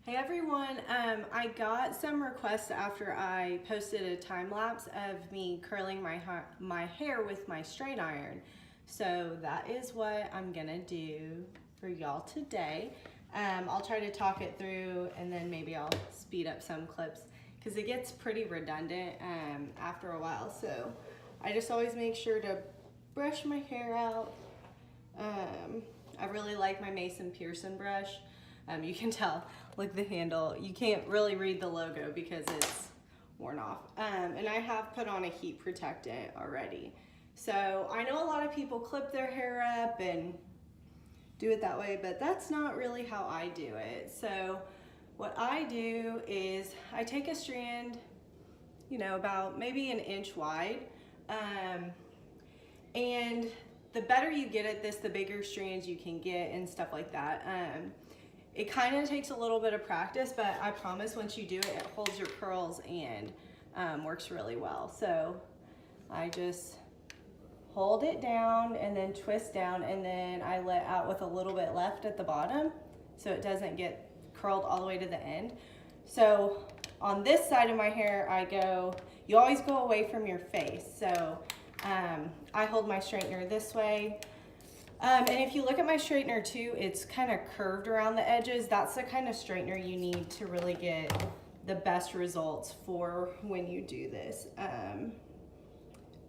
Hey everyone, I got some requests after I posted a time lapse of me curling my hair with my straight iron. So that is what I'm gonna do for y'all today. I'll try to talk it through and then maybe I'll speed up some clips because it gets pretty redundant after a while. So I just always make sure to brush my hair out. I really like my Mason Pearson brush. You can tell, like the handle, you can't really read the logo because it's worn off. And I have put on a heat protectant already. So I know a lot of people clip their hair up and do it that way, but that's not really how I do it. So what I do is I take a strand, about maybe an inch wide. And the better you get at this, the bigger strands you can get and stuff like that. It kind of takes a little bit of practice, but I promise once you do it, it holds your curls and works really well. So I just hold it down and then twist down, and then I let out with a little bit left at the bottom so it doesn't get curled all the way to the end. So on this side of my hair, you always go away from your face. So I hold my straightener this way. And if you look at my straightener too, it's kind of curved around the edges. That's the kind of straightener you need to really get the best results for when you do this.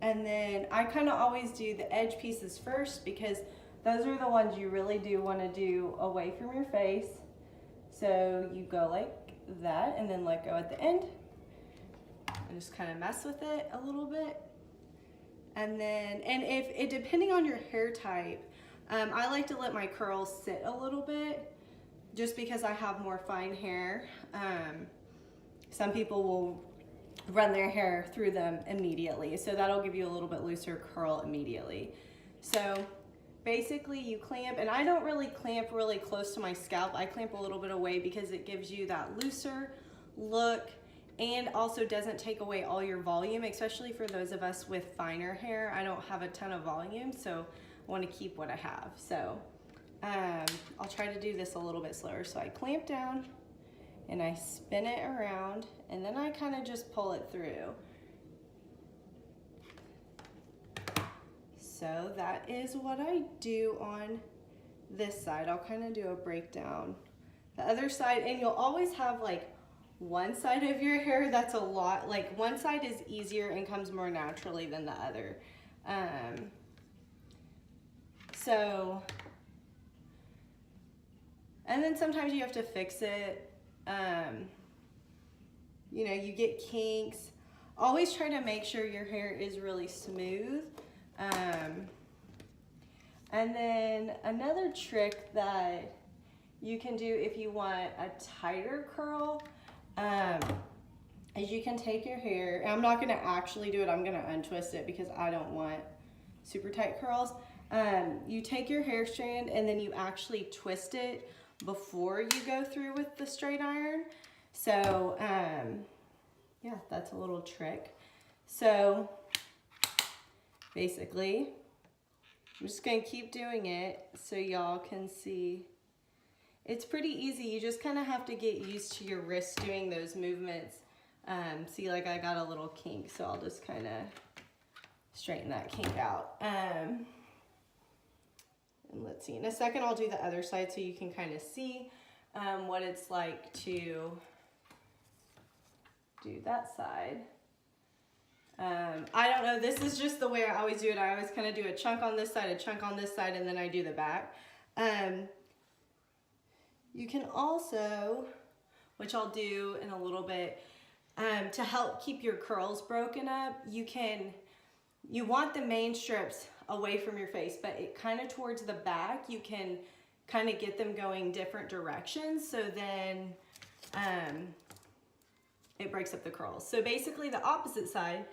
And then I kind of always do the edge pieces first because those are the ones you really do want to do away from your face. So you go like that and then let go at the end and just kind of mess with it a little bit. And depending on your hair type, I like to let my curls sit a little bit just because I have more fine hair. Some people will run their hair through them immediately, so that'll give you a little bit looser curl immediately. So basically you clamp, and I don't really clamp really close to my scalp. I clamp a little bit away because it gives you that looser look and also doesn't take away all your volume, especially for those of us with finer hair. I don't have a ton of volume, so I want to keep what I have. So I'll try to do this a little bit slower. So I clamp down and I spin it around, and then I kind of just pull it through. So that is what I do on this side. I'll kind of do a breakdown. The other side, and you'll always have like one side of your hair that's a lot, like one side is easier and comes more naturally than the other. And then sometimes you have to fix it. You get kinks. Always try to make sure your hair is really smooth. And then another trick that you can do if you want a tighter curl, is you can take your hair, and I'm not gonna actually do it, I'm gonna untwist it because I don't want super tight curls. You take your hair strand and then you actually twist it before you go through with the straight iron. So yeah, that's a little trick. So basically, I'm just gonna keep doing it so y'all can see. It's pretty easy. You just kind of have to get used to your wrist doing those movements. See, like I got a little kink, so I'll just kind of straighten that kink out. And let's see, in a second I'll do the other side so you can kind of see what it's like to do that side. I don't know, this is just the way I always do it. I always kind of do a chunk on this side, a chunk on this side, and then I do the back. You can also, which I'll do in a little bit, to help keep your curls broken up, you want the main strips away from your face, but it kind of towards the back, you can kind of get them going different directions, so then it breaks up the curls. So basically the opposite side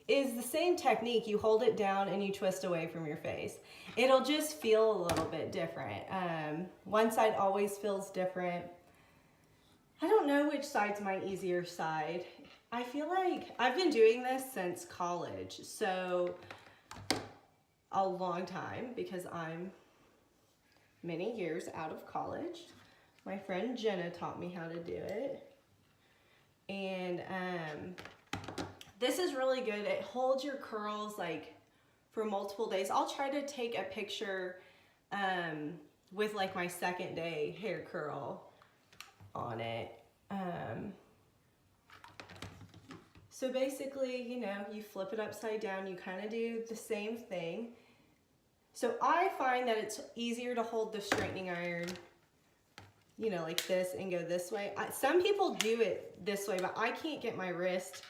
is the same technique. You hold it down and you twist away from your face. It'll just feel a little bit different. One side always feels different. I don't know which side's my easier side. I feel like I've been doing this since college, so a long time, because I'm many years out of college. My friend Jenna taught me how to do it. And this is really good. It holds your curls like for multiple days. I'll try to take a picture with like my second day hair curl on it. So basically, you know, you flip it upside down, you kind of do the same thing. So I find that it's easier to hold the straightening iron, you know, like this and go this way. Some people do it this way, but I can't get my wrist,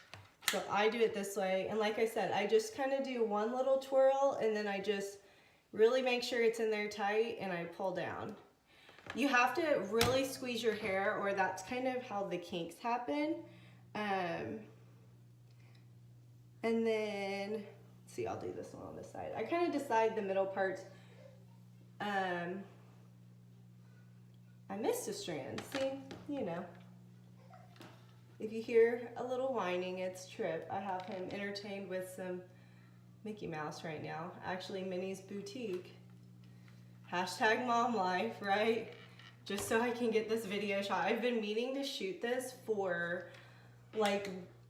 so I do it this way. And like I said, I just kind of do one little twirl, and then I just really make sure it's in there tight, and I pull down. You have to really squeeze your hair, or that's kind of how the kinks happen. And then, let's see, I'll do this one on this side. I kind of decide the middle parts. I missed a strand, see, you know. If you hear a little whining, it's Trip. I have him entertained with some Mickey Mouse right now. Actually, Minnie's Boutique. Hashtag mom life, right? Just so I can get this video shot. I've been meaning to shoot this for like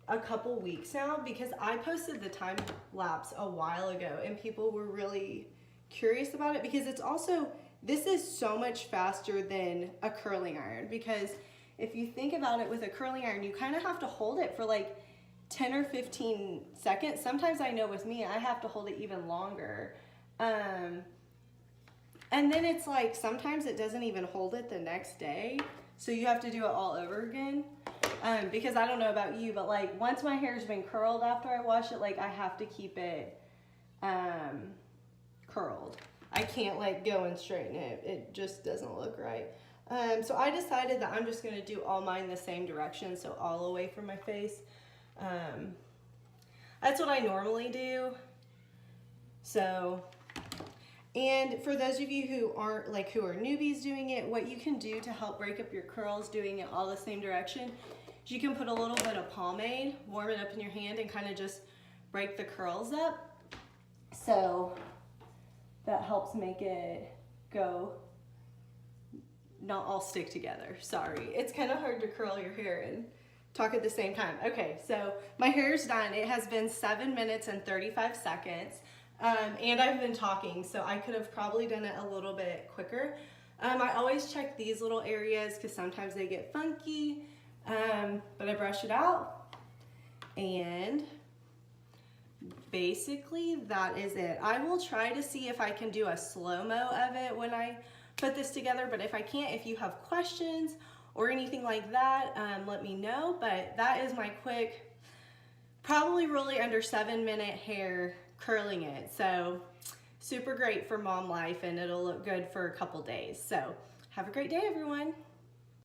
a couple weeks now because I posted the time lapse a while ago and people were really curious about it because it's also, this is so much faster than a curling iron, because if you think about it, with a curling iron, you kind of have to hold it for like 10 or 15 seconds. Sometimes I know with me, I have to hold it even longer. And then it's like, sometimes it doesn't even hold it the next day. So you have to do it all over again. Because I don't know about you, but like once my hair's been curled after I wash it, like I have to keep it curled. I can't like go and straighten it. It just doesn't look right. So I decided that I'm just gonna do all mine the same direction, so all away from my face. That's what I normally do. So, and for those of you who aren't like, who are newbies doing it, what you can do to help break up your curls doing it all the same direction is you can put a little bit of pomade, warm it up in your hand, and kind of just break the curls up. So that helps make it go, not all stick together. Sorry, it's kind of hard to curl your hair and talk at the same time. Okay, so my hair's done. It has been 7 minutes and 35 seconds. And I've been talking, so I could have probably done it a little bit quicker. I always check these little areas because sometimes they get funky, but I brush it out, and basically that is it. I will try to see if I can do a slow-mo of it when I put this together, but if I can't, if you have questions or anything like that, let me know. But that is my quick, probably really under 7-minute hair curling it. So super great for mom life, and it'll look good for a couple days. So have a great day, everyone.